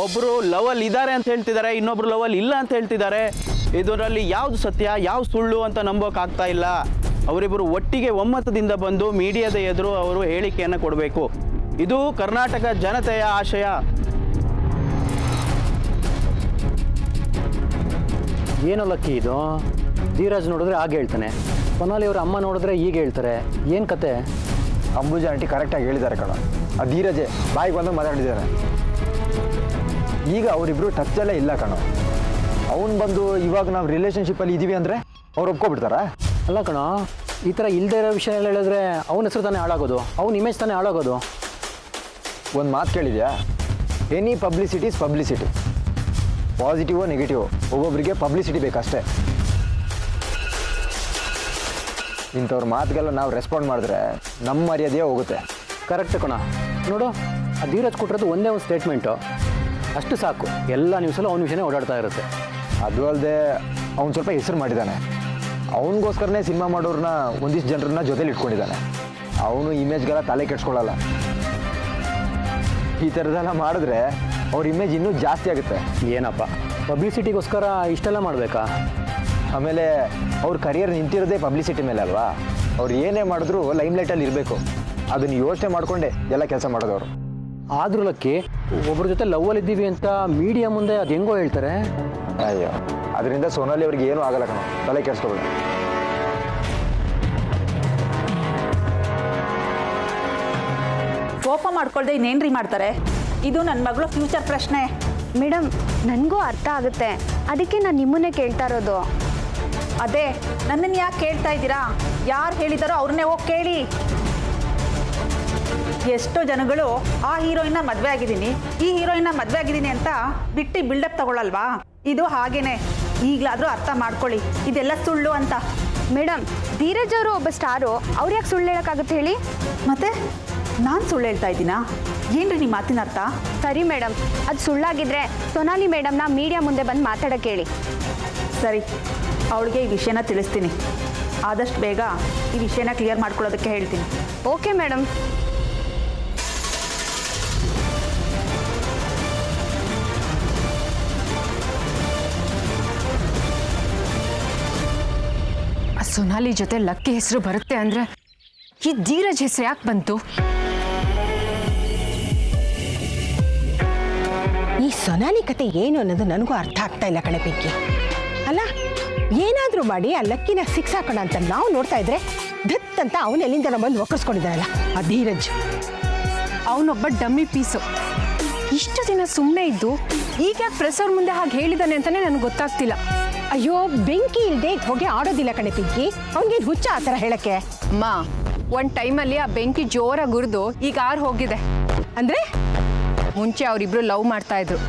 ಒಬ್ಬರು ಲವಲ್ಲಿ ಇದ್ದಾರೆ ಅಂತ ಹೇಳ್ತಿದ್ದಾರೆ, ಇನ್ನೊಬ್ರು ಲವಲ್ ಇಲ್ಲ ಅಂತ ಹೇಳ್ತಿದ್ದಾರೆ. ಇದರಲ್ಲಿ ಯಾವುದು ಸತ್ಯ ಯಾವುದು ಸುಳ್ಳು ಅಂತ ನಂಬೋಕ್ಕಾಗ್ತಾ ಇಲ್ಲ. ಅವರಿಬ್ಬರು ಒಟ್ಟಿಗೆ ಒಮ್ಮತದಿಂದ ಬಂದು ಮೀಡಿಯಾದ ಎದುರು ಅವರು ಹೇಳಿಕೆಯನ್ನು ಕೊಡಬೇಕು. ಇದು ಕರ್ನಾಟಕ ಜನತೆಯ ಆಶಯ. ಏನೋ ಲಕ್ಕಿ ಇದು, ಧೀರಜ್ ನೋಡಿದ್ರೆ ಹಾಗೆ ಹೇಳ್ತಾನೆ, ಸೊನಾಲಿ ಅವ್ರ ಅಮ್ಮ ನೋಡಿದ್ರೆ ಈಗ ಹೇಳ್ತಾರೆ. ಏನು ಕತೆ? ಅಂಬುಜಾ ಆಂಟಿ ಕರೆಕ್ಟಾಗಿ ಹೇಳಿದ್ದಾರೆ ಕಣ. ಆ ಧೀರಜೆ ಬಾಯಿಗೆ ಬಂದು ಮಾತಾಡಿದ್ದಾರೆ. ಈಗ ಅವರಿಬ್ರು ಟಚ್ಚಲ್ಲೇ ಇಲ್ಲ ಕಣ. ಅವನು ಬಂದು ಇವಾಗ ನಾವು ರಿಲೇಷನ್ಶಿಪ್ಪಲ್ಲಿ ಇದ್ದೀವಿ ಅಂದರೆ ಅವ್ರು ಒಪ್ಕೊಬಿಡ್ತಾರಾ? ಅಲ್ಲ ಕಣ, ಈ ಥರ ಇಲ್ಲದೆ ಇರೋ ವಿಷಯ ಎಲ್ಲ ಹೇಳಿದ್ರೆ ಅವನ ಹೆಸರು ತಾನೇ ಹಾಳಾಗೋದು, ಅವನ ಇಮೇಜ್ ತಾನೇ ಹಾಳಾಗೋದು. ಒಂದು ಮಾತು ಕೇಳಿದ್ಯಾ? Any publicity is publicity. Positive negative ಒಬ್ಬೊಬ್ಬರಿಗೆ ಪಬ್ಲಿಸಿಟಿ ಬೇಕಷ್ಟೇ. ಇಂಥವ್ರ ಮಾತುಗೆಲ್ಲ ನಾವು ರೆಸ್ಪಾಂಡ್ ಮಾಡಿದ್ರೆ ನಮ್ಮ ಮರ್ಯಾದೆಯೇ ಹೋಗುತ್ತೆ. ಕರೆಕ್ಟ್ ಕಣ. ನೋಡು, ಆ ಧೀರಜ್ ಕೊಟ್ಟಿರೋದು ಒಂದೇ ಒಂದು ಸ್ಟೇಟ್ಮೆಂಟು, ಅಷ್ಟು ಸಾಕು. ಎಲ್ಲ ನ್ಯೂಸಲ್ಲೂ ಅವನ ವಿಷಯನೇ ಓಡಾಡ್ತಾ ಇರುತ್ತೆ. ಅದು ಅಲ್ಲದೆ ಅವ್ನು ಸ್ವಲ್ಪ ಹೆಸರು ಮಾಡಿದ್ದಾನೆ. ಅವನಿಗೋಸ್ಕರನೇ ಸಿನಿಮಾ ಮಾಡೋರನ್ನ ಒಂದಿಷ್ಟು ಜನರನ್ನ ಜೊತೆಲಿ ಇಟ್ಕೊಂಡಿದ್ದಾನೆ. ಅವನು ಇಮೇಜ್ಗೆಲ್ಲ ತಲೆ ಕೆಡ್ಸ್ಕೊಳ್ಳಲ್ಲ. ಈ ಥರದ್ದೆಲ್ಲ ಮಾಡಿದ್ರೆ ಅವ್ರ ಇಮೇಜ್ ಇನ್ನೂ ಜಾಸ್ತಿ ಆಗುತ್ತೆ. ಏನಪ್ಪ ಪಬ್ಲಿಸಿಟಿಗೋಸ್ಕರ ಇಷ್ಟೆಲ್ಲ ಮಾಡಬೇಕಾ? ಆಮೇಲೆ ಅವ್ರ ಕರಿಯರ್ ನಿಂತಿರೋದೇ ಪಬ್ಲಿಸಿಟಿ ಮೇಲೆ ಅಲ್ವಾ? ಅವ್ರು ಏನೇ ಮಾಡಿದ್ರು ಲೈಮ್ಲೈಟಲ್ಲಿ ಇರಬೇಕು. ಅದನ್ನು ಯೋಚನೆ ಮಾಡಿಕೊಂಡೆ ಎಲ್ಲ ಕೆಲಸ ಮಾಡೋದವರು. ಆದರೂ ಲಕ್ಕಿ, ಒಬ್ಬರ ಜೊತೆ ಲವ್ವಲ್ಲಿ ಇದ್ದೀವಿ ಅಂತ ಮೀಡಿಯಾ ಮುಂದೆ ಅದು ಹೆಂಗೋ ಹೇಳ್ತಾರೆ. ಅಯ್ಯೋ, ಅದರಿಂದ ಸೋನಾಲಿ ಅವ್ರಿಗೆ ಏನೂ ಆಗಲ್ಲ ಕಣ, ತಲೆ ಕೆಡಿಸ್ಕೊಬೇಡ. ಕೋಪ ಮಾಡ್ಕೊಳ್ದೆ ಇನ್ನೇನ್ರಿ ಮಾಡ್ತಾರೆ? ಇದು ನನ್ನ ಮಗಳು ಫ್ಯೂಚರ್ ಪ್ರಶ್ನೆ. ಮೇಡಮ್, ನನಗೂ ಅರ್ಥ ಆಗುತ್ತೆ, ಅದಕ್ಕೆ ನಾನು ನಿಮ್ಮನ್ನೇ ಕೇಳ್ತಾ ಇರೋದು. ಅದೇ ನನ್ನನ್ನು ಯಾಕೆ ಕೇಳ್ತಾ ಇದ್ದೀರಾ? ಯಾರು ಹೇಳಿದಾರೋ ಅವ್ರನ್ನೇ ಹೋಗಿ ಕೇಳಿ. ಎಷ್ಟೋ ಜನಗಳು ಆ ಹೀರೋಯಿನ್ನ ಮದುವೆ ಆಗಿದ್ದೀನಿ, ಈ ಹೀರೋಯಿನ್ನ ಮದುವೆ ಆಗಿದ್ದೀನಿ ಅಂತ ಬಿಟ್ಟು ಬಿಲ್ಡಪ್ ತಗೊಳ್ಳಲ್ವಾ? ಇದು ಹಾಗೇನೆ. ಈಗಲಾದರೂ ಅರ್ಥ ಮಾಡ್ಕೊಳ್ಳಿ, ಇದೆಲ್ಲ ಸುಳ್ಳು ಅಂತ. ಮೇಡಮ್, ಧೀರಜ್ ಅವರು ಒಬ್ಬ ಸ್ಟಾರು, ಅವ್ರು ಯಾಕೆ ಸುಳ್ಳು ಹೇಳೋಕ್ಕಾಗುತ್ತೆ ಹೇಳಿ? ಮತ್ತೆ ನಾನು ಸುಳ್ಳು ಹೇಳ್ತಾ ಇದ್ದೀನಾ? ಏನ್ರಿ ನಿಮ್ಮ ಮಾತಿನ ಅರ್ಥ? ಸರಿ ಮೇಡಮ್, ಅದು ಸುಳ್ಳಾಗಿದ್ರೆ ಸೊನಾಲಿ ಮೇಡಮ್ನ ಮೀಡಿಯಾ ಮುಂದೆ ಬಂದು ಮಾತಾಡೋಕ್ಕೆ ಹೇಳಿ. ಸರಿ, ಅವಳಿಗೆ ಈ ವಿಷಯನ ತಿಳಿಸ್ತೀನಿ. ಆದಷ್ಟು ಬೇಗ ಈ ವಿಷಯನ ಕ್ಲಿಯರ್ ಮಾಡ್ಕೊಳ್ಳೋದಕ್ಕೆ ಹೇಳ್ತೀನಿ. Okay madam. ಸೊನಾಲಿ ಜೊತೆ ಲಕ್ಕಿ ಹೆಸರು ಬರುತ್ತೆ ಅಂದ್ರೆ ಈ ಧೀರಜ್ ಹೆಸರು ಯಾಕೆ ಬಂತು? ಈ ಸೊನಾಲಿ ಕತೆ ಏನು ಅನ್ನೋದು ನನಗೂ ಅರ್ಥ ಆಗ್ತಾ ಇಲ್ಲ ಕಣೆ ಪಿಂಕಿ. ಅಲ್ಲ, ಏನಾದರೂ ಮಾಡಿ ಆ ಲಕ್ಕಿನ ಸಿಕ್ಸಾಕೋಣ ಅಂತ ನಾವು ನೋಡ್ತಾ ಇದ್ರೆ ಧತ್ ಅಂತ ಅವನು ಎಲ್ಲಿಂದ ಬಂದು ಒಕ್ಕರ್ಸ್ಕೊಂಡಿದ್ದಾನಲ್ಲ ಆ ಧೀರಜ್. ಅವನೊಬ್ಬ ಡಮ್ಮಿ ಪೀಸು. ಇಷ್ಟು ದಿನ ಸುಮ್ಮನೆ ಇದ್ದು ಈಗ ಪ್ರೆಸ್ ಅವ್ರ ಮುಂದೆ ಹಾಗೆ ಹೇಳಿದಾನೆ ಅಂತಾನೆ ನನಗೆ ಗೊತ್ತಾಗ್ತಿಲ್ಲ. ಅಯ್ಯೋ, ಬೆಂಕಿ ಇಲ್ಲದೆ ಹೊಗೆ ಆಡೋದಿಲ್ಲ ಕಣೆ ಪಿಂಕಿ. ಅವನಿಗೇನು ಹುಚ್ಚ ಆ ಥರ ಹೇಳಕ್ಕೆ? ಅಮ್ಮ, ಒಂದು ಟೈಮಲ್ಲಿ ಆ ಬೆಂಕಿ ಜೋರಾಗಿ ಉರಿದು ಈಗ ಆರು ಹೋಗಿದೆ. ಅಂದರೆ ಮುಂಚೆ ಅವರಿಬ್ರು ಲವ್ ಮಾಡ್ತಾ ಇದ್ರು.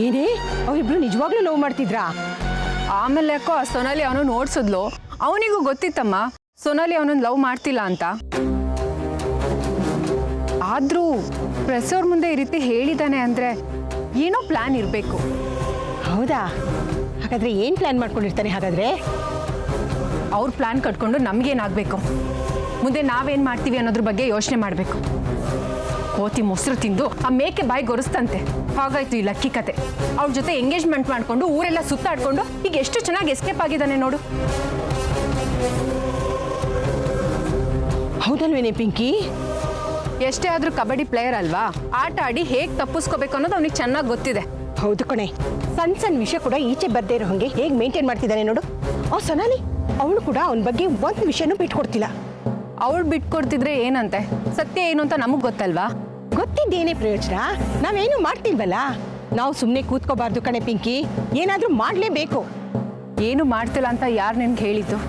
ಏನೇ, ಅವರಿಬ್ರು ನಿಜವಾಗ್ಲೂ ಲವ್ ಮಾಡ್ತಿದ್ರಾ? ಆಮೇಲೆ ಯಾಕೋ ಆ ಸೊನಾಲಿ ಅವನು ನೋಡ್ಸಿದ್ಲು. ಅವನಿಗೂ ಗೊತ್ತಿತ್ತಮ್ಮ ಸೊನಾಲಿ ಅವನನ್ನು ಲವ್ ಮಾಡ್ತಿಲ್ಲ ಅಂತ. ಆದರೂ ಪ್ರೆಸ್ ಅವ್ರ ಮುಂದೆ ಈ ರೀತಿ ಹೇಳಿದಾನೆ ಅಂದರೆ ಏನೋ ಪ್ಲ್ಯಾನ್ ಇರಬೇಕು. ಹೌದಾ? ಹಾಗಾದ್ರೆ ಏನು ಪ್ಲ್ಯಾನ್ ಮಾಡ್ಕೊಂಡಿರ್ತಾನೆ ಹಾಗಾದ್ರೆ? ಅವ್ರ ಪ್ಲ್ಯಾನ್ ಕಟ್ಕೊಂಡು ನಮಗೇನಾಗಬೇಕು, ಮುಂದೆ ನಾವೇನು ಮಾಡ್ತೀವಿ ಅನ್ನೋದ್ರ ಬಗ್ಗೆ ಯೋಚನೆ ಮಾಡಬೇಕು. ಕೋತಿ ಮೊಸರು ತಿಂದು ಆ ಮೇಕೆ ಬಾಯಿ ಗೊರಿಸ್ತಂತೆ, ಹಾಗಾಯ್ತು ಈ ಲಕ್ಕಿ ಕತೆ. ಅವ್ರ ಜೊತೆ ಎಂಗೇಜ್ಮೆಂಟ್ ಮಾಡಿಕೊಂಡು ಊರೆಲ್ಲ ಸುತ್ತಾಡ್ಕೊಂಡು ಈಗ ಎಷ್ಟು ಚೆನ್ನಾಗಿ ಎಸ್ಕೇಪ್ ಆಗಿದ್ದಾನೆ ನೋಡು. ಹೌದಲ್ವೇನೆ ಪಿಂಕಿ? ಎಷ್ಟೇ ಆದರೂ ಕಬಡ್ಡಿ ಪ್ಲೇಯರ್ ಅಲ್ವಾ, ಆಟ ಆಡಿ ಹೇಗೆ ತಪ್ಪಿಸ್ಕೋಬೇಕು ಅನ್ನೋದು ಅವ್ನಿಗೆ ಚೆನ್ನಾಗಿ ಗೊತ್ತಿದೆ. ಹೌದು ಕಣೆ, ಸಣ್ಣ ಸಣ್ಣ ವಿಷಯ ಕೂಡ ಈಚೆ ಬರ್ದೇ ಇರೋ ಹಂಗೆ ಹೇಗೆ ಮೇಂಟೈನ್ ಮಾಡ್ತಿದ್ದಾನೆ ನೋಡು. ಆ ಸೊನಾಲಿ, ಅವಳು ಕೂಡ ಅವನ ಬಗ್ಗೆ ಒಂದು ವಿಷಯನೂ ಬಿಟ್ಕೊಡ್ತಿಲ್ಲ. ಅವಳು ಬಿಟ್ಕೊಡ್ತಿದ್ರೆ ಏನಂತೆ? ಸತ್ಯ ಏನು ಅಂತ ನಮಗೆ ಗೊತ್ತಲ್ವಾ? ಗೊತ್ತಿದ್ದೇನೇ ಪ್ರಯೋಜನ? ನಾವೇನು ಮಾಡ್ತಿಲ್ವಲ್ಲ. ನಾವು ಸುಮ್ಮನೆ ಕೂತ್ಕೋಬಾರ್ದು ಕಣೆ ಪಿಂಕಿ, ಏನಾದರೂ ಮಾಡಲೇಬೇಕು. ಏನು ಮಾಡ್ತಿಲ್ಲ ಅಂತ ಯಾರು ನಿನ್ಗೆ ಹೇಳಿದ್ದು?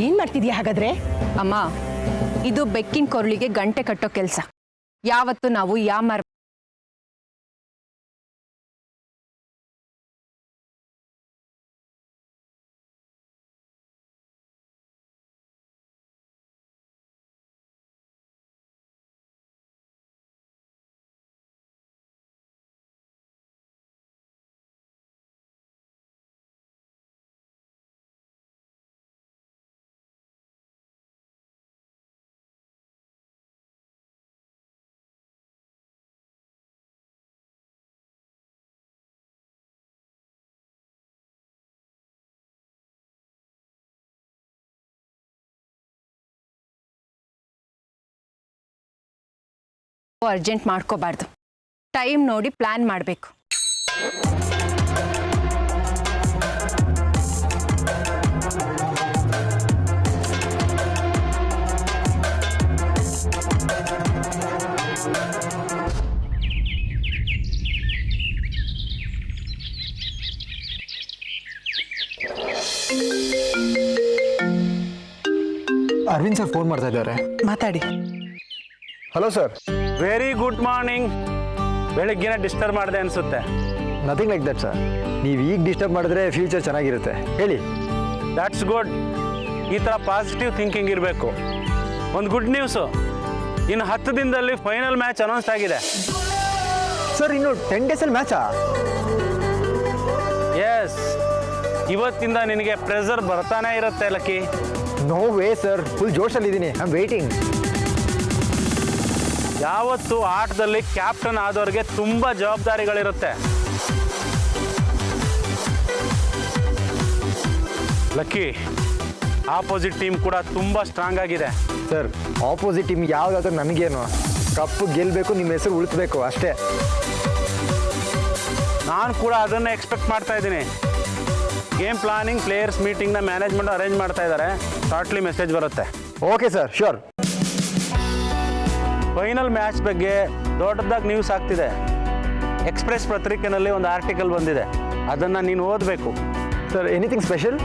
ಏನು ಮಾಡ್ತಿದ್ಯಾ ಹಾಗಾದ್ರೆ? ಅಮ್ಮ, ಇದು ಬೆಕ್ಕಿನ ಕೊರಳಿಗೆ ಗಂಟೆ ಕಟ್ಟೋ ಕೆಲಸ. ಯಾವತ್ತು ನಾವು ಯಾಮಾರ್ ಅರ್ಜೆಂಟ್ ಮಾಡ್ಕೋಬಾರ್ದು. ಟೈಮ್ ನೋಡಿ ಪ್ಲ್ಯಾನ್ ಮಾಡಬೇಕು. ಅರವಿಂದ್ ಸರ್ ಫೋನ್ ಮಾಡ್ತಾ ಇದ್ದಾರೆ. ಮಾತಾಡಿ. Hello sir. Very good morning. ಬೆಳಗ್ಗೆನ ಡಿಸ್ಟರ್ಬ್ ಮಾಡಿದೆ ಅನಿಸುತ್ತೆ. Nothing like that sir. ನೀವು ಈಗ ಡಿಸ್ಟರ್ಬ್ ಮಾಡಿದ್ರೆ ಫ್ಯೂಚರ್ ಚೆನ್ನಾಗಿರುತ್ತೆ. ಹೇಳಿ. That's good. ಈ ಥರ ಪಾಸಿಟಿವ್ ಥಿಂಕಿಂಗ್ ಇರಬೇಕು. ಒಂದು ಗುಡ್ ನ್ಯೂಸು, ಇನ್ನು 10 ದಿನದಲ್ಲಿ ಫೈನಲ್ ಮ್ಯಾಚ್ ಅನೌನ್ಸ್ ಆಗಿದೆ. ಸರ್ ಇನ್ನು 10 ಡೇಸಲ್ಲಿ ಮ್ಯಾಚಾ? ಎಸ್, ಇವತ್ತಿಂದ ನಿನಗೆ ಪ್ರೆಷರ್ ಬರ್ತಾನೆ ಇರುತ್ತೆ Lucky. No way sir, full ಜೋಶಲ್ಲಿದ್ದೀನಿ. I am waiting. ಯಾವತ್ತು ಆಟದಲ್ಲಿ ಕ್ಯಾಪ್ಟನ್ ಆದವ್ರಿಗೆ ತುಂಬ ಜವಾಬ್ದಾರಿಗಳಿರುತ್ತೆ. ಲಕ್ಕಿ, ಆಪೋಸಿಟ್ ಟೀಮ್ ಕೂಡ ತುಂಬ ಸ್ಟ್ರಾಂಗ್ ಆಗಿದೆ. ಸರ್ ಆಪೋಸಿಟ್ ಟೀಮ್ ಯಾವುದಾದ್ರೂ ನನಗೇನು, ಕಪ್ಪು ಗೆಲ್ಲಬೇಕು, ನಿಮ್ಮ ಹೆಸರು ಉಳಿಸ್ಬೇಕು ಅಷ್ಟೇ. ನಾನು ಕೂಡ ಅದನ್ನೇ ಎಕ್ಸ್ಪೆಕ್ಟ್ ಮಾಡ್ತಾ ಇದ್ದೀನಿ. ಗೇಮ್ ಪ್ಲಾನಿಂಗ್, ಪ್ಲೇಯರ್ಸ್ ಮೀಟಿಂಗ್ನ ಮ್ಯಾನೇಜ್ಮೆಂಟ್ ಅರೇಂಜ್ ಮಾಡ್ತಾ ಇದ್ದಾರೆ. ಶಾರ್ಟ್ಲಿ ಮೆಸೇಜ್ ಬರುತ್ತೆ. Okay sir, sure. Final match ಬಗ್ಗೆ ದೊಡ್ಡದಾಗಿ ನ್ಯೂಸ್ ಆಗ್ತಿದೆ. ಎಕ್ಸ್ಪ್ರೆಸ್ ಪತ್ರಿಕೆಯಲ್ಲಿ ಒಂದು ಆರ್ಟಿಕಲ್ ಬಂದಿದೆ, ಅದನ್ನು ನೀನು ಓದಬೇಕು. Sir anything special?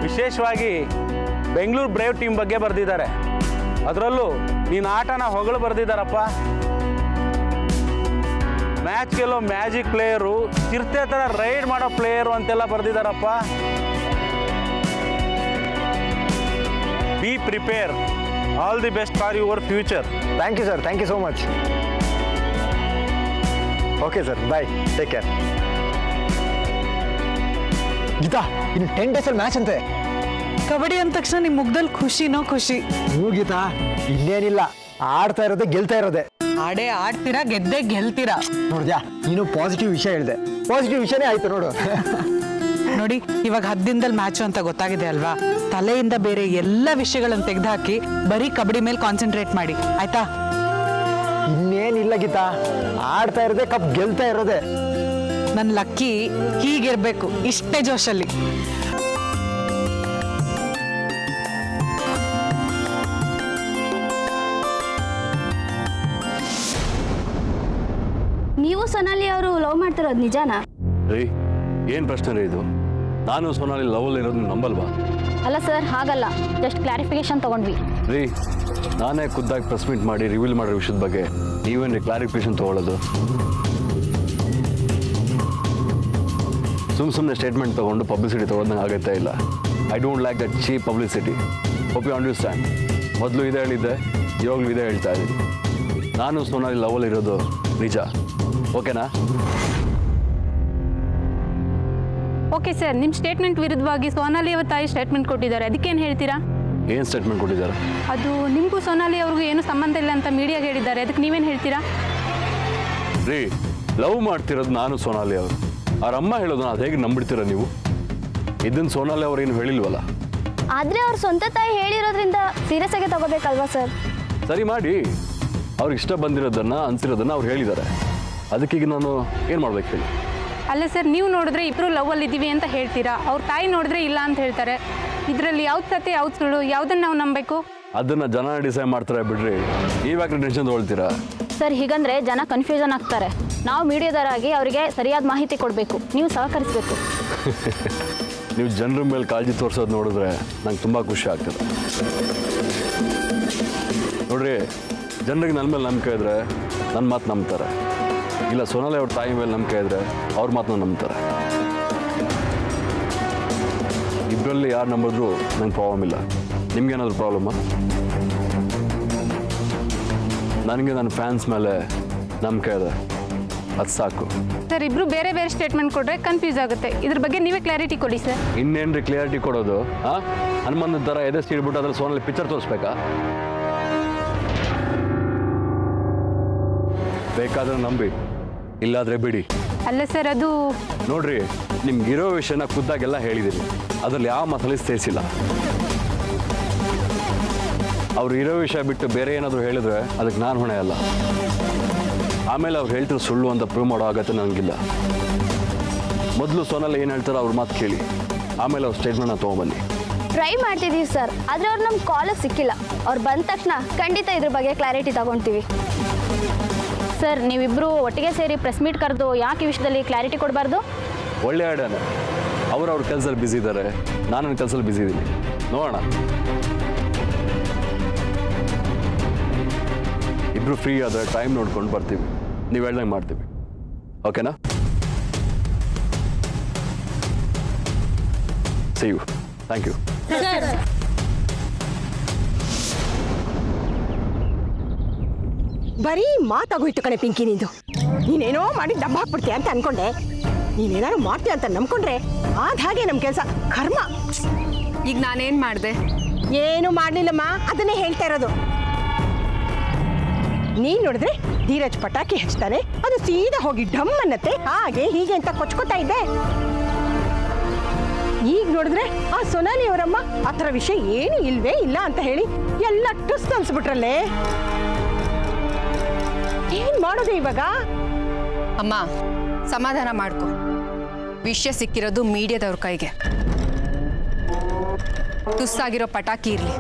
ವಿಶೇಷವಾಗಿ ಬೆಂಗಳೂರು ಬ್ರೇವ್ ಟೀಮ್ ಬಗ್ಗೆ ಬರೆದಿದ್ದಾರೆ. ಅದರಲ್ಲೂ ನೀನು ಆಟನ ಹೊಗಳು ಬರೆದಿದ್ದಾರಪ್ಪ. ಮ್ಯಾಚ್ ಗೆಲ್ಲೋ ಮ್ಯಾಜಿಕ್ ಪ್ಲೇಯರು, ಚಿರತೆ ಥರ ರೈಡ್ ಮಾಡೋ ಪ್ಲೇಯರು ಅಂತೆಲ್ಲ ಬರೆದಿದ್ದಾರಪ್ಪ. Be prepare. All the best for your future. Thank you sir, thank you so much. Okay sir, bye, take care. Geetha, ಇನ್ನು 10 ಡೇಸಲ್ಲಿ ಮ್ಯಾಚ್ ಅಂತೆ. ಕಬಡ್ಡಿ ಅಂದ ತಕ್ಷಣ ನಿಮ್ಮ ಮುಖದಲ್ಲಿ ಖುಷಿನೋ ಖುಷಿ. ನೀವು ಗೀತಾ, ಇನ್ನೇನಿಲ್ಲ, ಆಡ್ತಾ ಇರೋದೆ ಗೆಲ್ತಾ ಇರೋದೆ. ಆಡೇ ಆಡ್ತೀರಾ, ಗೆದ್ದೆ ಗೆಲ್ತೀರಾ. ನೋಡಿದ್ಯಾ, ನೀನು ಪಾಸಿಟಿವ್ ವಿಷಯ ಹೇಳಿದೆ. ಪಾಸಿಟಿವ್ ವಿಷಯನೇ ಆಯ್ತು ನೋಡು. ನೋಡಿ, ಇವಾಗ 10 ದಿನದಲ್ಲಿ ಮ್ಯಾಚು ಅಂತ ಗೊತ್ತಾಗಿದೆ ಅಲ್ವಾ? ತಲೆಯಿಂದ ಬೇರೆ ಎಲ್ಲ ವಿಷಯಗಳನ್ನು ತೆಗೆದುಹಾಕಿ ಬರೀ ಕಬಡ್ಡಿ ಮೇಲೆ ಕಾನ್ಸಂಟ್ರೇಟ್ ಮಾಡಿ, ಆಯ್ತಾ? ಇನ್ನೇನಿಲ್ಲ ಗೀತಾ, ಆಡ್ತಾ ಇರೋದೆ, ಕಪ್ ಗೆಲ್ತಾ ಇರೋದೆ. ನನ್ನ ಲಕ್ಕಿ ಹೀಗಿರ್ಬೇಕು, ಇಷ್ಟೇ ಜೋಶಲ್ಲಿ. ನೀವು ಸೊನಾಲಿ ಅವರು ಲವ್ ಮಾಡ್ತಿರೋದು ನಿಜಾನಾ? ರೀ, ಏನು ಪ್ರಶ್ನೆ ರೀ ಇದು? ನಾನು ಸೊನಾಲಿ ಲವಲ್ಲಿ ಇರೋದು ನಂಬಲ್ವಾ? ಅಲ್ಲ ಸರ್, ಹಾಗಲ್ಲ, ಜಸ್ಟ್ ಕ್ಲಾರಿಫಿಕೇಶನ್ ತಗೊಂಡ್ವಿ. ರೀ, ನಾನೇ ಖುದ್ದಾಗಿ ಪ್ರೆಸ್ ಮೀಟ್ ಮಾಡಿ ರಿವೀಲ್ ಮಾಡೋ ವಿಷಯದ ಬಗ್ಗೆ ನೀವೇನು ಕ್ಲಾರಿಫಿಕೇಶನ್ ತೊಗೊಳ್ಳೋದು? ಸುಮ್ಮನೆ ಸ್ಟೇಟ್ಮೆಂಟ್ ತೊಗೊಂಡು ಪಬ್ಲಿಸಿಟಿ ತೊಗೊಳೋದಂಗೆ ಆಗುತ್ತಾ ಇಲ್ಲ. I don't like that cheap publicity. Hope you understand. ಮೊದಲು ಇದೇ ಹೇಳಿದ್ದೆ, ಇವಾಗಲೂ ಇದೇ ಹೇಳ್ತಾ ಇದ್ದೀನಿ. ನಾನು ಸೊನಾಲಿ ಲವಲ್ಲಿ ಇರೋದು ನಿಜ. ಓಕೆನಾ? ಓಕೆ ಸರ್, ನಿಮ್ಮ ಸ್ಟೇಟ್ಮೆಂಟ್ ವಿರುದ್ಧವಾಗಿ ಸೋನಾಲಿ ಅವರ ತಾಯಿ ಸ್ಟೇಟ್ಮೆಂಟ್ ಕೊಟ್ಟಿದ್ದಾರೆ, ಅದಕ್ಕೇನು ಹೇಳ್ತೀರಾ? ಏನು ಸ್ಟೇಟ್ಮೆಂಟ್ ಕೊಟ್ಟಿದ್ದಾರೆ? ಅದು ನಿಮಗೂ ಸೋನಾಲಿ ಅವ್ರಿಗೂ ಏನು ಸಂಬಂಧ ಇಲ್ಲ ಅಂತ ಮೀಡಿಯಾಗೆ ಹೇಳಿದ್ದಾರೆ, ಅದಕ್ಕೆ ನೀವೇನು ಹೇಳ್ತೀರಾ? ರೀ, ಲವ್ ಮಾಡ್ತಿರೋದು ನಾನು ಸೋನಾಲಿ ಅವರು. ಅವ್ರ ಅಮ್ಮ ಹೇಳೋದನ್ನ ಅದು ಹೇಗೆ ನಂಬಿಡ್ತೀರ ನೀವು? ಇದನ್ನು ಸೋನಾಲಿ ಅವ್ರು ಏನು ಹೇಳಿಲ್ವಲ್ಲ. ಆದರೆ ಅವ್ರ ಸ್ವಂತ ತಾಯಿ ಹೇಳಿರೋದ್ರಿಂದ ಸೀರಿಯಸ್ ಆಗಿ ತಗೋಬೇಕಲ್ವಾ ಸರ್? ಸರಿ ಮಾಡಿ, ಅವ್ರಿಗೆ ಇಷ್ಟ ಬಂದಿರೋದನ್ನ ಅನ್ಸಿರೋದನ್ನ ಅವ್ರು ಹೇಳಿದ್ದಾರೆ. ಅದಕ್ಕೀಗ ನಾನು ಏನು ಮಾಡ್ಬೇಕು ಹೇಳಿ? ಅಲ್ಲ ಸರ್, ನೀವು ನೋಡಿದ್ರೆ ಇಬ್ಬರು ಲವ್ವಲ್ಲಿ ಇದ್ದೀವಿ ಅಂತ ಹೇಳ್ತೀರಾ, ಅವ್ರ ತಾಯಿ ನೋಡಿದ್ರೆ ಇಲ್ಲ ಅಂತ ಹೇಳ್ತಾರೆ. ಇದರಲ್ಲಿ ಯಾವ್ದು ಸತ್ಯ ಯಾವ್ದು ಸುಳ್ಳು, ಯಾವುದನ್ನು ನಾವು ನಂಬಬೇಕು? ಅದನ್ನು ಜನ ಡಿಸೈಡ್ ಮಾಡ್ತಾರೆ ಬಿಡ್ರಿ. ನೀವ್ಯಾಕೆ ಟೆನ್ಷನ್ ತೊಗೊಳ್ತೀರಾ? ಸರ್, ಹೀಗಂದ್ರೆ ಜನ ಕನ್ಫ್ಯೂಷನ್ ಆಗ್ತಾರೆ. ನಾವು ಮೀಡಿಯಾದವರಾಗಿ ಅವರಿಗೆ ಸರಿಯಾದ ಮಾಹಿತಿ ಕೊಡಬೇಕು, ನೀವು ಸಹಕರಿಸಬೇಕು. ನೀವು ಜನರ ಮೇಲೆ ಕಾಳಜಿ ತೋರಿಸೋದು ನೋಡಿದ್ರೆ ನಂಗೆ ತುಂಬ ಖುಷಿ ಆಗ್ತದೆ. ನೋಡ್ರಿ, ಜನರಿಗೆ ನನ್ನ ಮೇಲೆ ನಂಬಿಕೆ ಇದ್ದರೆ ನನ್ನ ಮಾತು ನಂಬ್ತಾರೆ. ಇಲ್ಲ, ಸೋನಾಲಿ ಅವ್ರ ತಾಯಿ ಮೇಲೆ ನಂಬಿಕೆ ಇದ್ದರೆ ಅವ್ರ ಮಾತನ್ನ ನಂಬ್ತಾರೆ. ಇಬ್ಬರಲ್ಲಿ ಯಾರು ನಂಬಿದ್ರು ನಂಗೆ ಪ್ರಾಬ್ಲಮ್ ಇಲ್ಲ. ನಿಮ್ಗೇನಾದರೂ ಪ್ರಾಬ್ಲಮ್ಮಾ? ನನಗೆ ನನ್ನ ಫ್ಯಾನ್ಸ್ ಮೇಲೆ ನಂಬಿಕೆ ಇದೆ, ಅದು ಸಾಕು. ಸರ್, ಇಬ್ಬರು ಬೇರೆ ಬೇರೆ ಸ್ಟೇಟ್ಮೆಂಟ್ ಕೊಟ್ಟರೆ ಕನ್ಫ್ಯೂಸ್ ಆಗುತ್ತೆ. ಇದ್ರ ಬಗ್ಗೆ ನೀವೇ ಕ್ಲಾರಿಟಿ ಕೊಡಿ ಸರ್. ಇನ್ನೇನ್ರಿ ಕ್ಲಿಯರಿಟಿ ಕೊಡೋದು? ಹನುಮಂತನ ಥರ ಎದೆ ಸೀಡ್ಬಿಟ್ಟು ಅದ್ರಲ್ಲಿ ಸೋನಾಲಿ ಪಿಕ್ಚರ್ ತೋರಿಸ್ಬೇಕಾ? ಬೇಕಾದ್ರೆ ನಂಬಿ, ಇಲ್ಲಾದರೆ ಬಿಡಿ. ಅಲ್ಲ ಸರ್, ಅದು ನೋಡ್ರಿ, ನಿಮ್ಗಿರೋ ವಿಷಯನ ಖುದ್ದಾಗೆಲ್ಲ ಹೇಳಿದ್ದೀನಿ. ಅದರಲ್ಲಿ ಯಾವ ಮಾತಲ್ಲಿ ಸೇರಿಸಿಲ್ಲ. ಅವ್ರು ಇರೋ ವಿಷಯ ಬಿಟ್ಟು ಬೇರೆ ಏನಾದರೂ ಹೇಳಿದ್ರೆ ಅದಕ್ಕೆ ನಾನು ಹೊಣೆ ಅಲ್ಲ. ಆಮೇಲೆ ಅವ್ರು ಹೇಳ್ತಿರೋ ಸುಳ್ಳು ಅಂತ ಪ್ರೂವ್ ಮಾಡೋ ಅಗತ್ಯ ನನಗಿಲ್ಲ. ಮೊದಲು ಸೋನಾಲ್ ಏನು ಹೇಳ್ತಾರೋ ಅವ್ರ ಮಾತು ಕೇಳಿ, ಆಮೇಲೆ ಅವ್ರ ಸ್ಟೇಟ್ಮೆಂಟ್ನ ತೊಗೊಂಬನ್ನಿ. ಟ್ರೈ ಮಾಡ್ತಿದ್ದೀವಿ ಸರ್, ಆದರೆ ಅವ್ರು ನಮ್ಮ ಕಾಲೇಜ್ ಸಿಕ್ಕಿಲ್ಲ. ಅವ್ರು ಬಂದ ತಕ್ಷಣ ಖಂಡಿತ ಇದ್ರ ಬಗ್ಗೆ ಕ್ಲಾರಿಟಿ ತಗೊಳ್ತೀವಿ. ಸರ್, ನೀವಿಬ್ಬರು ಒಟ್ಟಿಗೆ ಸೇರಿ ಪ್ರೆಸ್ ಮೀಟ್ ಕರೆದು ಯಾಕೆ ಈ ವಿಷಯದಲ್ಲಿ ಕ್ಲಾರಿಟಿ ಕೊಡಬಾರ್ದು? ಒಳ್ಳೆ ಐಡಿಯಾನೆ. ಅವ್ರ ಕೆಲಸದಲ್ಲಿ ಬ್ಯುಸಿ ಇದ್ದಾರೆ, ನಾನು ನನ್ನ ಕೆಲಸದಲ್ಲಿ ಬ್ಯುಸಿ ಇದ್ದೀನಿ. ನೋಡೋಣ, ಇಬ್ಬರು ಫ್ರೀ ಆದರೆ ಟೈಮ್ ನೋಡ್ಕೊಂಡು ಬರ್ತೀವಿ. ನೀವು ಹೇಳ್ದಂಗೆ ಮಾಡ್ತೀವಿ. ಓಕೆನಾ? See you. Thank you. ಬರೀ ಮಾತಾಗೋಯ್ತು ಕಣೆ ಪಿಂಕಿ ನಿಂದು. ನೀನೇನೋ ಮಾಡಿ ಡಬ್ಬ ಹಾಕ್ಬಿಡ್ತೀಯ ಅಂತ ಅನ್ಕೊಂಡೆ. ನೀನೇನಾದ್ರು ಮಾಡ್ತೀಯ ಅಂತ ನಂಬ್ಕೊಂಡ್ರೆ ಆದ ಹಾಗೆ ನಮ್ಮ ಕೆಲಸ ಕರ್ಮ. ಈಗ ನಾನೇನು ಮಾಡಿದೆ? ಏನು ಮಾಡ್ಲಿಲ್ಲಮ್ಮ, ಅದನ್ನೇ ಹೇಳ್ತಾ ಇರೋದು. ನೀನ್ ನೋಡಿದ್ರೆ ಧೀರಜ್ ಪಟಾಕಿ ಹಚ್ತಾನೆ, ಅದು ಸೀದಾ ಹೋಗಿ ಡಮ್ ಅನ್ನತ್ತೆ, ಹಾಗೆ ಹೀಗೆ ಅಂತ ಕೊಚ್ಕೋತಾ ಇದ್ದೆ. ಈಗ ನೋಡಿದ್ರೆ ಆ ಸೊನಾಲಿ ಅವರಮ್ಮ ಆ ಥರ ವಿಷಯ ಏನು ಇಲ್ವೇ ಇಲ್ಲ ಅಂತ ಹೇಳಿ ಎಲ್ಲ ಟುಸ್ ಅನ್ಸ್ಬಿಟ್ರಲ್ಲೇ. ಏನ್ ಮಾಡೋದು ಇವಾಗ? ಅಮ್ಮ, ಸಮಾಧಾನ ಮಾಡ್ಕೊ. ವಿಷಯ ಸಿಕ್ಕಿರೋದು ಮೀಡಿಯಾದವ್ರ ಕೈಗೆ. ತುಸ್ಸಾಗಿರೋ ಪಟಾಕಿ ಇರಲಿ,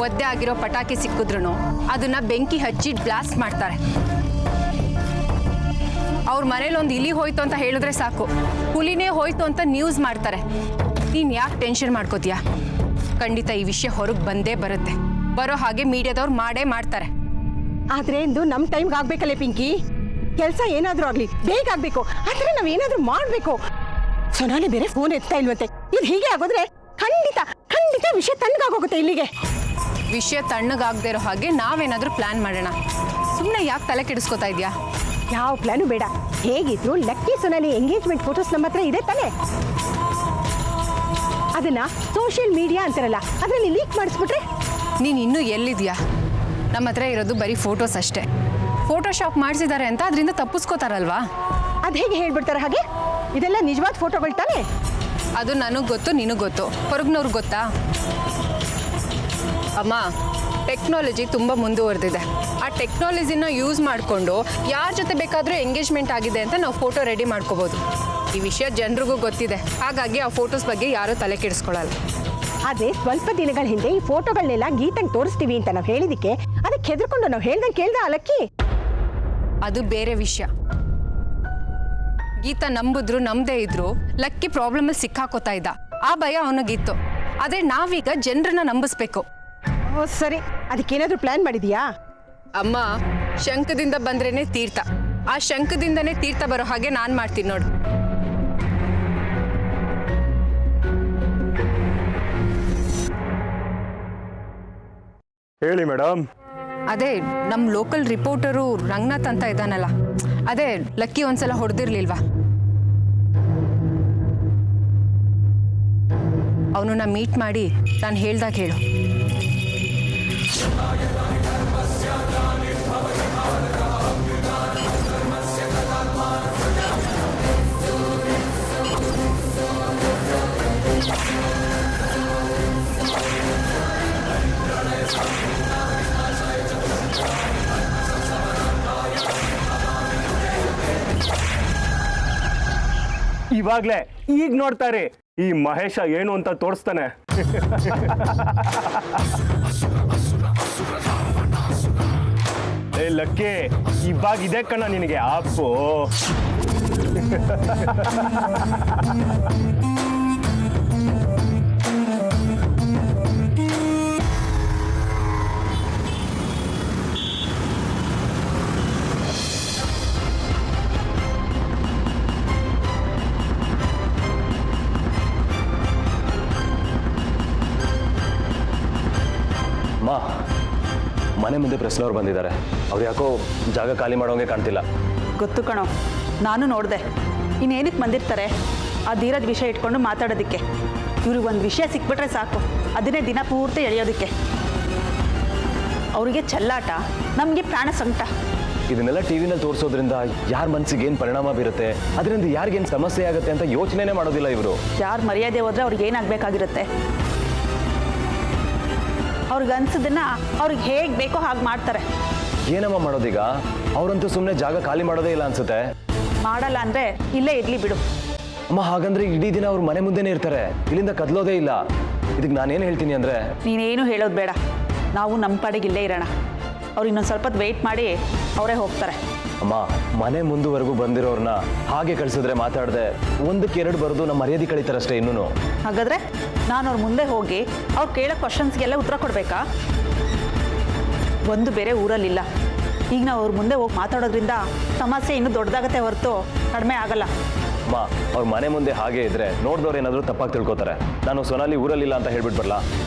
ಒದ್ದೆ ಆಗಿರೋ ಪಟಾಕಿ ಸಿಕ್ಕಿದ್ರು ಅದನ್ನ ಬೆಂಕಿ ಹಚ್ಚಿ ಬ್ಲಾಸ್ಟ್ ಮಾಡ್ತಾರೆ. ಅವ್ರ ಮನೇಲಿ ಒಂದು ಇಲಿ ಹೋಯ್ತು ಅಂತ ಹೇಳಿದ್ರೆ ಸಾಕು, ಹುಲಿನೇ ಹೋಯ್ತು ಅಂತ ನ್ಯೂಸ್ ಮಾಡ್ತಾರೆ. ನೀನು ಯಾಕೆ ಟೆನ್ಷನ್ ಮಾಡ್ಕೋತೀಯಾ? ಖಂಡಿತ ಈ ವಿಷಯ ಹೊರಗೆ ಬಂದೇ ಬರುತ್ತೆ. ಬರೋ ಹಾಗೆ ಮೀಡಿಯಾದವ್ರು ಮಾಡೇ ಮಾಡ್ತಾರೆ. ಆದ್ರೆ ಇದು ನಮ್ಮ ಟೈಮ್ಗೆ ಆಗ್ಬೇಕಲ್ಲೇ ಪಿಂಕಿ. ಕೆಲಸ ಏನಾದ್ರೂ ಆಗ್ಲಿ ಬೇಗ ಆಗ್ಬೇಕು. ಆದ್ರೆ ನಾವೇನಾದ್ರೂ ಮಾಡ್ಬೇಕು. ಸೊನಾಲಿ ಬೇರೆ ಫೋನ್ ಎತ್ತಾ ಇಲ್ವಂತೆ. ಇದು ಹೀಗೆ ಆಗೋದ್ರೆ ಖಂಡಿತ ಖಂಡಿತ ವಿಷಯ ತಣ್ಣಗಾಗೋಗುತ್ತೆ ಇಲ್ಲಿಗೆ. ವಿಷಯ ತಣ್ಣಗಾಗದೇ ಇರೋ ಹಾಗೆ ನಾವೇನಾದ್ರೂ ಪ್ಲಾನ್ ಮಾಡೋಣ. ಸುಮ್ಮನೆ ಯಾಕೆ ತಲೆ ಕೆಡಿಸ್ಕೋತಾ ಇದೆಯಾ? ಯಾವ ಪ್ಲಾನು ಬೇಡ. ಹೇಗಿದ್ರು ಲಕ್ಕಿ ಸೊನಾಲಿ ಎಂಗೇಜ್ಮೆಂಟ್ ಫೋಟೋಸ್ ನಮ್ಮ ಹತ್ರ ಇದೆ ತಾನೆ. ಅದನ್ನ ಸೋಷಿಯಲ್ ಮೀಡಿಯಾ ಅಂತಾರಲ್ಲ, ಅದರಲ್ಲಿ ಲೀಕ್ ಮಾಡಿಸ್ಬಿಟ್ರೆ. ನೀನು ಇನ್ನೂ ಎಲ್ಲಿದ್ಯಾ? ನಮ್ಮ ಹತ್ರ ಇರೋದು ಬರೀ ಫೋಟೋಸ್ ಅಷ್ಟೇ. ಫೋಟೋಶಾಪ್ ಮಾಡಿಸಿದ್ದಾರೆ ಅಂತ ಅದರಿಂದ ತಪ್ಪಿಸ್ಕೋತಾರಲ್ವಾ? ಅದು ಹೇಗೆ ಹೇಳ್ಬಿಡ್ತಾರೆ ಹಾಗೆ? ಇದೆಲ್ಲ ನಿಜವಾದ ಫೋಟೋಗಳು ತಾನೆ. ಅದು ನನಗೆ ಗೊತ್ತು, ನಿನಗೆ ಗೊತ್ತು, ಹೊರಗ್ನವ್ರಿಗೆ ಗೊತ್ತಾ? ಅಮ್ಮ, ಟೆಕ್ನಾಲಜಿ ತುಂಬ ಮುಂದುವರೆದಿದೆ. ಆ ಟೆಕ್ನಾಲಜಿನ ಯೂಸ್ ಮಾಡಿಕೊಂಡು ಯಾರ ಜೊತೆ ಬೇಕಾದರೂ ಎಂಗೇಜ್ಮೆಂಟ್ ಆಗಿದೆ ಅಂತ ನಾವು ಫೋಟೋ ರೆಡಿ ಮಾಡ್ಕೋಬೋದು. ಈ ವಿಷಯ ಜನರಿಗೂ ಗೊತ್ತಿದೆ, ಹಾಗಾಗಿ ಆ ಫೋಟೋಸ್ ಬಗ್ಗೆ ಯಾರೂ ತಲೆ ಕೆಡಿಸ್ಕೊಳ್ಳಲ್ಲ. ಆದರೆ ಸ್ವಲ್ಪ ದಿನಗಳ ಹಿಂದೆ ಈ ಫೋಟೋಗಳನ್ನೆಲ್ಲ ಗೀತಂಗೆ ತೋರಿಸ್ತೀವಿ ಅಂತ ನಾವು ಹೇಳಿದಕ್ಕೆ ಅದಕ್ಕೆ ಹೆದರ್ಕೊಂಡು ನಾವು ಹೇಳ್ದಂಗೆ ಕೇಳ್ದ ಲಕ್ಕಿ. ಅದು ಬೇರೆ ವಿಷಯ. ಗೀತ ನಂಬಿದ್ರು ನಂಬದೇ ಇದ್ರು ಲಕ್ಕಿ ಪ್ರಾಬ್ಲಮಲ್ಲಿ ಸಿಕ್ಕಾಕೋತಾ ಇದ್ದ. ಆ ಭಯ ಅವನಿಗಿತ್ತು. ಆದರೆ ನಾವೀಗ ಜನರನ್ನ ನಂಬಿಸ್ಬೇಕು. ಸರಿ, ಅದಕ್ಕೇನಾದ್ರೂ ಪ್ಲಾನ್ ಮಾಡಿದೀಯಾ? ಅಮ್ಮ, ಶಂಖದಿಂದ ಬಂದ್ರೇನೆ ತೀರ್ಥ. ಆ ಶಂಖದಿಂದನೇ ತೀರ್ಥ ಬರೋ ಹಾಗೆ ನಾನು ಮಾಡ್ತೀನಿ ನೋಡು. ಹೇಳಿ ಮೇಡಮ್. ಅದೇ ನಮ್ಮ ಲೋಕಲ್ ರಿಪೋರ್ಟರು ರಂಗನಾಥ್ ಅಂತ ಇದ್ದಾನಲ್ಲ, ಅದೇ ಲಕ್ಕಿ ಒಂದ್ಸಲ ಹೊಡೆದಿರ್ಲಿಲ್ವಾ? ಅವನನ್ನ ಮೀಟ್ ಮಾಡಿ ನಾನು ಹೇಳ್ದಾಗ ಹೇಳು. ಇವಾಗ್ಲೇ ಈಗ ನೋಡ್ತಾರೆ ಈ ಮಹೇಶ ಏನು ಅಂತ ತೋರಿಸ್ತಾನೆ. ಏ ಲಕ್ಕಿ, ಇವಾಗ ಇದೆ ಕಣ ನಿನಗೆ ಆಪು. ಮನೆ ಮುಂದೆ ಪ್ರೆಸ್ನವ್ರು ಬಂದಿದ್ದಾರೆ. ಅವ್ರು ಯಾಕೋ ಜಾಗ ಖಾಲಿ ಮಾಡೋಂಗೆ ಕಾಣ್ತಿಲ್ಲ. ಗೊತ್ತು ಕಣೋ, ನಾನು ನೋಡಿದೆ. ಇನ್ನೇನಕ್ಕೆ ಬಂದಿರ್ತಾರೆ? ಆ ಧೀರಜ್ ವಿಷಯ ಇಟ್ಕೊಂಡು ಮಾತಾಡೋದಕ್ಕೆ. ಇವ್ರಿಗೆ ಒಂದು ವಿಷಯ ಸಿಕ್ಬಿಟ್ರೆ ಸಾಕು, ಅದನ್ನೇ ದಿನ ಪೂರ್ತಿ ಎಳೆಯೋದಕ್ಕೆ. ಅವರಿಗೆ ಚೆಲ್ಲಾಟ, ನಮಗೆ ಪ್ರಾಣ ಸಂಕಟ. ಇದನ್ನೆಲ್ಲ ಟಿವಿನಲ್ಲಿ ತೋರಿಸೋದ್ರಿಂದ ಯಾರ ಮನಸ್ಸಿಗೆ ಏನು ಪರಿಣಾಮ ಬೀರುತ್ತೆ, ಅದರಿಂದ ಯಾರಿಗೇನು ಸಮಸ್ಯೆ ಆಗುತ್ತೆ ಅಂತ ಯೋಚನೆನೇ ಮಾಡೋದಿಲ್ಲ ಇವರು. ಯಾರು ಮರ್ಯಾದೆ ಹೋದ್ರೆ ಅವ್ರಿಗೆ ಏನಾಗಬೇಕಾಗಿರುತ್ತೆ? ಅವ್ರಿಗೆ ಅನ್ಸೋದನ್ನ ಅವ್ರಿಗೆ ಹೇಗೆ ಬೇಕೋ ಹಾಗೆ ಮಾಡ್ತಾರೆ. ಏನಮ್ಮ ಮಾಡೋದೀಗ? ಅವರಂತೂ ಸುಮ್ಮನೆ ಜಾಗ ಖಾಲಿ ಮಾಡೋದೇ ಇಲ್ಲ ಅನ್ಸುತ್ತೆ. ಮಾಡಲ್ಲ ಅಂದರೆ ಇಲ್ಲೇ ಇರಲಿ ಬಿಡು. ಅಮ್ಮ ಹಾಗಂದ್ರೆ ಇಡೀ ದಿನ ಅವ್ರ ಮನೆ ಮುಂದೆನೇ ಇರ್ತಾರೆ, ಇಲ್ಲಿಂದ ಕದ್ಲೋದೇ ಇಲ್ಲ. ಇದಕ್ಕೆ ನಾನೇನು ಹೇಳ್ತೀನಿ ಅಂದರೆ, ನೀನೇನು ಹೇಳೋದು ಬೇಡ, ನಾವು ನಮ್ಮ ಪಾಡಿಗೆ ಇಲ್ಲೇ ಇರೋಣ. ಅವ್ರು ಇನ್ನೊಂದು ಸ್ವಲ್ಪ ಹೊತ್ತು ವೆಯ್ಟ್ ಮಾಡಿ ಅವರೇ ಹೋಗ್ತಾರೆ. ಅಮ್ಮ ಮನೆ ಮುಂದುವರೆಗೂ ಬಂದಿರೋರನ್ನ ಹಾಗೆ ಕಳಿಸಿದ್ರೆ ಮಾತಾಡದೆ ಒಂದಕ್ಕೆ ಎರಡು ಬರೋದು ನಮ್ಮ ಮರ್ಯಾದೆ ಕಳೀತಾರಷ್ಟೇ. ಇನ್ನೂ ಹಾಗಾದರೆ ನಾನು ಅವ್ರ ಮುಂದೆ ಹೋಗಿ ಅವ್ರು ಕೇಳೋ ಕ್ವಶನ್ಸ್ಗೆಲ್ಲ ಉತ್ತರ ಕೊಡಬೇಕಾ? ಒಂದು ಬೇರೆ ಊರಲ್ಲಿಲ್ಲ. ಈಗ ನಾವು ಅವ್ರ ಮುಂದೆ ಹೋಗಿ ಮಾತಾಡೋದ್ರಿಂದ ಸಮಸ್ಯೆ ಇನ್ನೂ ದೊಡ್ಡದಾಗತ್ತೆ ಹೊರತು ಕಡಿಮೆ ಆಗಲ್ಲ. ಅಮ್ಮ ಅವ್ರ ಮನೆ ಮುಂದೆ ಹಾಗೆ ಇದ್ರೆ ನೋಡಿದವ್ರು ಏನಾದರೂ ತಪ್ಪಾಗಿ ತಿಳ್ಕೊತಾರೆ. ನಾನು ಸೊನಾಲಿ ಊರಲ್ಲಿಲ್ಲ ಅಂತ ಹೇಳ್ಬಿಟ್ಟು ಬರಲ್ಲ.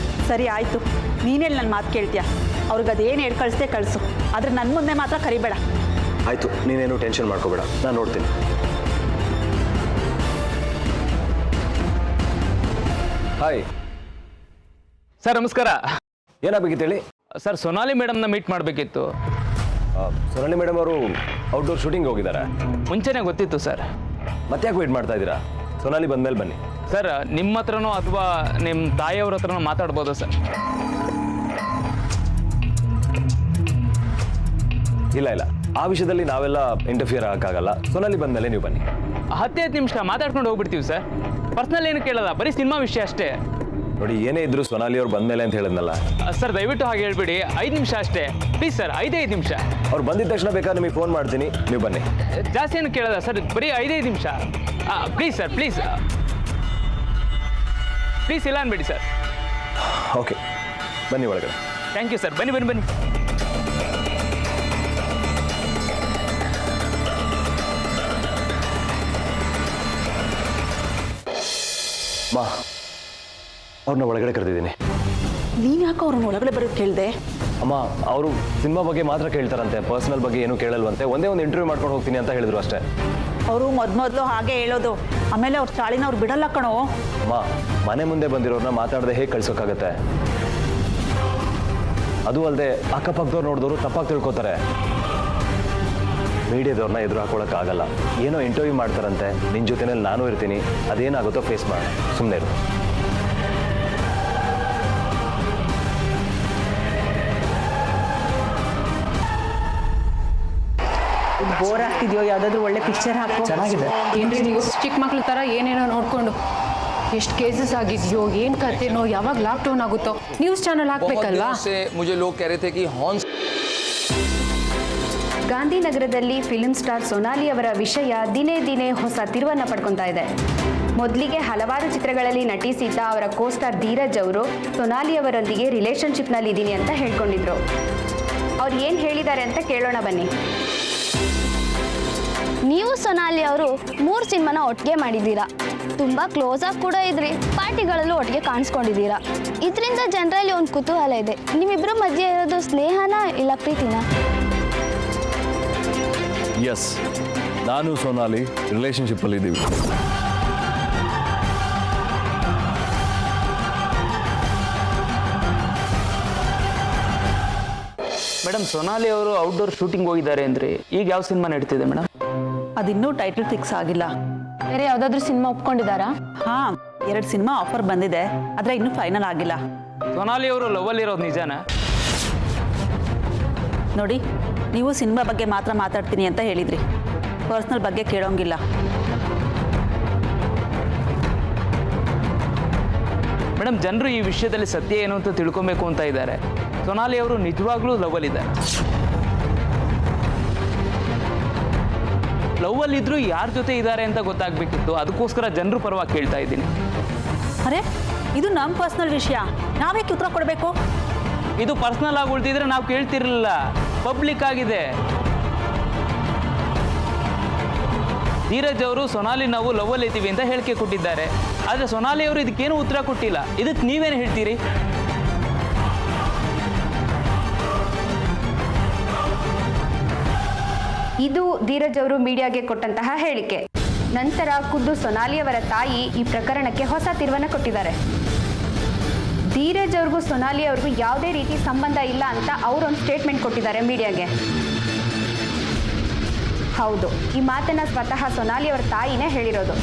ಸರಿ ಆಯಿತು, ನೀನೇಳಿ ನನ್ನ ಮಾತು ಕೇಳ್ತೀಯ. ಅವ್ರಿಗೆ ಅದೇನು ಹೇಳಿ ಕಳಿಸ್ತೇ ಕಳಿಸು, ಆದರೆ ನನ್ನ ಮುಂದೆ ಮಾತ್ರ ಕರಿಬೇಡ. ಆಯಿತು, ನೀನೇನು ಟೆನ್ಷನ್ ಮಾಡ್ಕೋಬೇಡ, ನಾನು ನೋಡ್ತೀನಿ. ಹಾಯ್ ಸರ್, ನಮಸ್ಕಾರ. ಏನಾಗಬೇಕಿತ್ತು ಹೇಳಿ. ಸರ್, ಸೊನಾಲಿ ಮೇಡಮ್ನ ಮೀಟ್ ಮಾಡಬೇಕಿತ್ತು. ಸೊನಾಲಿ ಮೇಡಮ್ ಅವರು ಔಟ್ಡೋರ್ ಶೂಟಿಂಗ್ ಹೋಗಿದ್ದಾರೆ. ಮುಂಚೆನೇ ಗೊತ್ತಿತ್ತು ಸರ್. ಮತ್ತೆ ಯಾಕೆ ವೇಟ್ ಮಾಡ್ತಾ ಇದ್ದೀರಾ? ಸೊನಾಲಿ ಬಂದಮೇಲೆ ಬನ್ನಿ. ಸರ್, ನಿಮ್ಮ ಹತ್ರನೋ ಅಥವಾ ನಿಮ್ಮ ತಾಯಿಯವ್ರ ಹತ್ರನೋ ಮಾತಾಡ್ಬೋದಾ ಸರ್? ಇಲ್ಲ ಇಲ್ಲ, ಆ ವಿಷಯದಲ್ಲಿ ನಾವೆಲ್ಲ ಇಂಟರ್ಫಿಯರ್ ಆಗೋಕ್ಕಾಗಲ್ಲ. ಸೊನಾಲಿ ಬಂದಮೇಲೆ ನೀವು ಬನ್ನಿ. 10 ನಿಮಿಷ ಮಾತಾಡ್ಕೊಂಡು ಹೋಗ್ಬಿಡ್ತೀವಿ ಸರ್. ಪರ್ಸ್ನಲ್ ಏನು ಕೇಳಲ್ಲ, ಬರೀ ಸಿನಿಮಾ ವಿಷಯ ಅಷ್ಟೇ. ನೋಡಿ, ಏನೇ ಇದ್ರು ಸೊನಾಲಿ ಅವ್ರು ಬಂದಮೇಲೆ ಅಂತ ಹೇಳಿದ್ನಲ್ಲ. ಸರ್, ದಯವಿಟ್ಟು ಹಾಗೆ ಹೇಳ್ಬಿಡಿ. 5 ನಿಮಿಷ ಅಷ್ಟೇ ಪ್ಲೀಸ್ ಸರ್. 5 ನಿಮಿಷ. ಅವ್ರು ಬಂದಿದ ತಕ್ಷಣ ಬೇಕಾದ್ರೆ ನಿಮಗೆ ಫೋನ್ ಮಾಡ್ತೀನಿ, ನೀವು ಬನ್ನಿ. ಜಾಸ್ತಿ ಏನು ಕೇಳಲ್ಲ ಸರ್, ಬರೀ 5 ನಿಮಿಷ ಪ್ಲೀಸ್ ಸರ್, ಪ್ಲೀಸ್ ಪ್ಲೀಸ್. ಇಲ್ಲ ಅನ್ಬೇಡಿ ಸರ್. ಓಕೆ, ಬನ್ನಿ ಒಳಗಡೆ. Thank you sir. ಬನ್ನಿ ಬನ್ನಿ ಬನ್ನಿ. ಮಾ, ಅವ್ರನ್ನ ಒಳಗಡೆ ಕರೆದಿದ್ದೀನಿ. ನೀನು ಯಾಕೆ ಅವ್ರನ್ನ ಒಳಗಡೆ ಬರೋದು ಕೇಳಿದೆ? ಅಮ್ಮ, ಅವರು ಸಿನಿಮಾ ಬಗ್ಗೆ ಮಾತ್ರ ಕೇಳ್ತಾರಂತೆ, ಪರ್ಸನಲ್ ಬಗ್ಗೆ ಏನೂ ಕೇಳಲ್ವಂತೆ. ಒಂದೇ ಒಂದು ಇಂಟರ್ವ್ಯೂ ಮಾಡ್ಕೊಂಡು ಹೋಗ್ತೀನಿ ಅಂತ ಹೇಳಿದ್ರು ಅಷ್ಟೇ. ಅವರು ಮೊದಲು ಹಾಗೆ ಹೇಳೋದು, ಆಮೇಲೆ ಅವ್ರ ಚಾಳಿನ ಅವ್ರು ಬಿಡಲ್ಲ ಕಣೋ. ಅಮ್ಮ, ಮನೆ ಮುಂದೆ ಬಂದಿರೋರನ್ನ ಮಾತಾಡದೆ ಹೇಗೆ ಕಳ್ಸೋಕ್ಕಾಗತ್ತೆ? ಅದು ಅಲ್ಲದೆ ಅಕ್ಕಪಕ್ಕದವ್ರು ನೋಡಿದವರು ತಪ್ಪಾಗಿ ತಿಳ್ಕೊತಾರೆ. ಮೀಡಿಯಾದವ್ರನ್ನ ಎದುರು ಹಾಕೊಳ್ಳೋಕ್ಕಾಗಲ್ಲ. ಏನೋ ಇಂಟರ್ವ್ಯೂ ಮಾಡ್ತಾರಂತೆ, ನಿನ್ನ ಜೊತೆನಲ್ಲಿ ನಾನು ಇರ್ತೀನಿ, ಅದೇನಾಗುತ್ತೋ ಫೇಸ್ ಮಾಡಿ, ಸುಮ್ಮನೆ ಇರು. ಬೋರ್ ಆಗ್ತಿದ್ಯೋ? ಯಾವುದಾದ್ರೂ ಒಳ್ಳೆ ಪಿಕ್ಚರ್ ಹಾಕು. ಚೆನ್ನಾಗಿದೆ. ಏನ್ರಿ ನೀವು ಚಿಕ್ಕ ಮಕ್ಳ ಥರ ಏನೇನೋ ನೋಡ್ಕೊಂಡು ಎಷ್ಟು ಕೇಸಸ್ ಆಗಿದೆಯೋ, ಏನು ಕತೆನೋ, ಯಾವಾಗ ಲಾಕ್ಡೌನ್ ಆಗುತ್ತೋ ನ್ಯೂಸ್ ಚಾನಲ್ ಹಾಕ್ಬೇಕಲ್ವಾ? ಗಾಂಧಿನಗರದಲ್ಲಿ ಫಿಲ್ಮ್ ಸ್ಟಾರ್ ಸೊನಾಲಿ ಅವರ ವಿಷಯ ದಿನೇ ದಿನೇ ಹೊಸ ತಿರುವನ್ನು ಪಡ್ಕೊತಾ ಇದೆ. ಮೊದಲಿಗೆ ಹಲವಾರು ಚಿತ್ರಗಳಲ್ಲಿ ನಟಿಸಿದ್ದ ಅವರ ಕೋಸ್ಟಾರ್ ಧೀರಜ್ ಅವರು ಸೊನಾಲಿ ಅವರೊಂದಿಗೆ ರಿಲೇಷನ್ಶಿಪ್ನಲ್ಲಿ ಇದ್ದೀನಿ ಅಂತ ಹೇಳ್ಕೊಂಡಿದ್ರು. ಅವ್ರು ಏನು ಹೇಳಿದ್ದಾರೆ ಅಂತ ಕೇಳೋಣ ಬನ್ನಿ. ನೀವು ಸೊನಾಲಿ ಅವರು 3 ಸಿನಿಮಾನ ಒಟ್ಟಿಗೆ ಮಾಡಿದ್ದೀರಾ, ತುಂಬ ಕ್ಲೋಸ್ ಆಗಿ ಕೂಡ ಇದ್ರಿ, ಪಾರ್ಟಿಗಳಲ್ಲೂ ಒಟ್ಟಿಗೆ ಕಾಣಿಸ್ಕೊಂಡಿದ್ದೀರಾ. ಇದರಿಂದ ಜನರಲ್ಲಿ ಒಂದು ಕುತೂಹಲ ಇದೆ, ನಿಮ್ಮಿಬ್ಬರ ಮಧ್ಯೆ ಇರೋದು ಸ್ನೇಹನ ಇಲ್ಲ ಪ್ರೀತಿನ? ಎಸ್, ನಾನು ಸೊನಾಲಿ ರಿಲೇಷನ್ಶಿಪ್ಪಲ್ಲಿ ಇದ್ದೀವಿ. ಮೇಡಮ್, ಸೊನಾಲಿ ಅವರು ಔಟ್ಡೋರ್ ಶೂಟಿಂಗ್ ಹೋಗಿದ್ದಾರೆ ಅಂದರೆ ಈಗ ಯಾವ ಸಿನಿಮಾ ನಡೀತಿದೆ ಮೇಡಮ್? ಅದಿನ್ನೂ ಟೈಟಲ್ ಫಿಕ್ಸ್ ಆಗಿಲ್ಲ. ಬೇರೆ ಯಾವುದಾದ್ರೂ ಸಿನಿಮಾ ಒಪ್ಕೊಂಡಿದ್ದಾರಾ? ಹಾಂ, 2 ಸಿನಿಮಾ ಆಫರ್ ಬಂದಿದೆ, ಆದರೆ ಇನ್ನೂ ಫೈನಲ್ ಆಗಿಲ್ಲ. ಸೊನಾಲಿ ಅವರು ಲವಲ್ಲಿ ಇರೋದು ನಿಜಾನಾ? ನೋಡಿ, ನೀವು ಸಿನಿಮಾ ಬಗ್ಗೆ ಮಾತ್ರ ಮಾತಾಡ್ತೀನಿ ಅಂತ ಹೇಳಿದ್ರಿ, ಪರ್ಸ್ನಲ್ ಬಗ್ಗೆ ಕೇಳೋಂಗಿಲ್ಲ. ಮೇಡಮ್, ಜನರು ಈ ವಿಷಯದಲ್ಲಿ ಸತ್ಯ ಏನು ಅಂತ ತಿಳ್ಕೊಬೇಕು ಅಂತ ಇದ್ದಾರೆ. ಸೊನಾಲಿ ಅವರು ನಿಜವಾಗ್ಲೂ ಲವಲ್ಲಿದ್ದಾರೆ. ಲವ್ವಲ್ಲಿದ್ದರೂ ಯಾರ ಜೊತೆ ಇದ್ದಾರೆ ಅಂತ ಗೊತ್ತಾಗಬೇಕಿತ್ತು, ಅದಕ್ಕೋಸ್ಕರ ಜನರು ಪರವಾಗಿ ಕೇಳ್ತಾ ಇದ್ದೀನಿ. ಅರೆ, ಇದು ನಮ್ಮ ಪರ್ಸ್ನಲ್ ವಿಷಯ, ನಾವೇಕೆ ಉತ್ತರ ಕೊಡಬೇಕು? ಇದು ಪರ್ಸ್ನಲ್ ಆಗಿ ಉಳಿದಿದ್ರೆ ನಾವು ಕೇಳ್ತಿರ್ಲಿಲ್ಲ, ಪಬ್ಲಿಕ್ ಆಗಿದೆ. ಧೀರಜ್ ಅವರು ಸೊನಾಲಿ ನಾವು ಲವ್ವಲ್ಲಿ ಇದ್ದೀವಿ ಅಂತ ಹೇಳಿಕೆ ಕೊಟ್ಟಿದ್ದಾರೆ, ಆದರೆ ಸೊನಾಲಿ ಅವರು ಇದಕ್ಕೇನು ಉತ್ತರ ಕೊಟ್ಟಿಲ್ಲ. ಇದಕ್ಕೆ ನೀವೇನು ಹೇಳ್ತೀರಿ? ಇದು ಧೀರಜ್ ಅವರು ಮೀಡಿಯಾಗೆ ಕೊಟ್ಟಂತಹ ಹೇಳಿಕೆ. ನಂತರ ಖುದ್ದು ಸೊನಾಲಿ ಅವರ ತಾಯಿ ಈ ಪ್ರಕರಣಕ್ಕೆ ಹೊಸ ತಿರುವನ್ನು ಕೊಟ್ಟಿದ್ದಾರೆ. ಧೀರಜ್ ಅವ್ರಿಗೂ ಸೊನಾಲಿ ಅವ್ರಿಗೂ ಯಾವುದೇ ರೀತಿ ಸಂಬಂಧ ಇಲ್ಲ ಅಂತ ಅವರೊಂದು ಸ್ಟೇಟ್ಮೆಂಟ್ ಕೊಟ್ಟಿದ್ದಾರೆ ಮೀಡಿಯಾಗೆ. ಹೌದು, ಈ ಮಾತನ್ನ ಸ್ವತಃ ಸೊನಾಲಿ ಅವರ ತಾಯಿನೇ ಹೇಳಿರೋದು.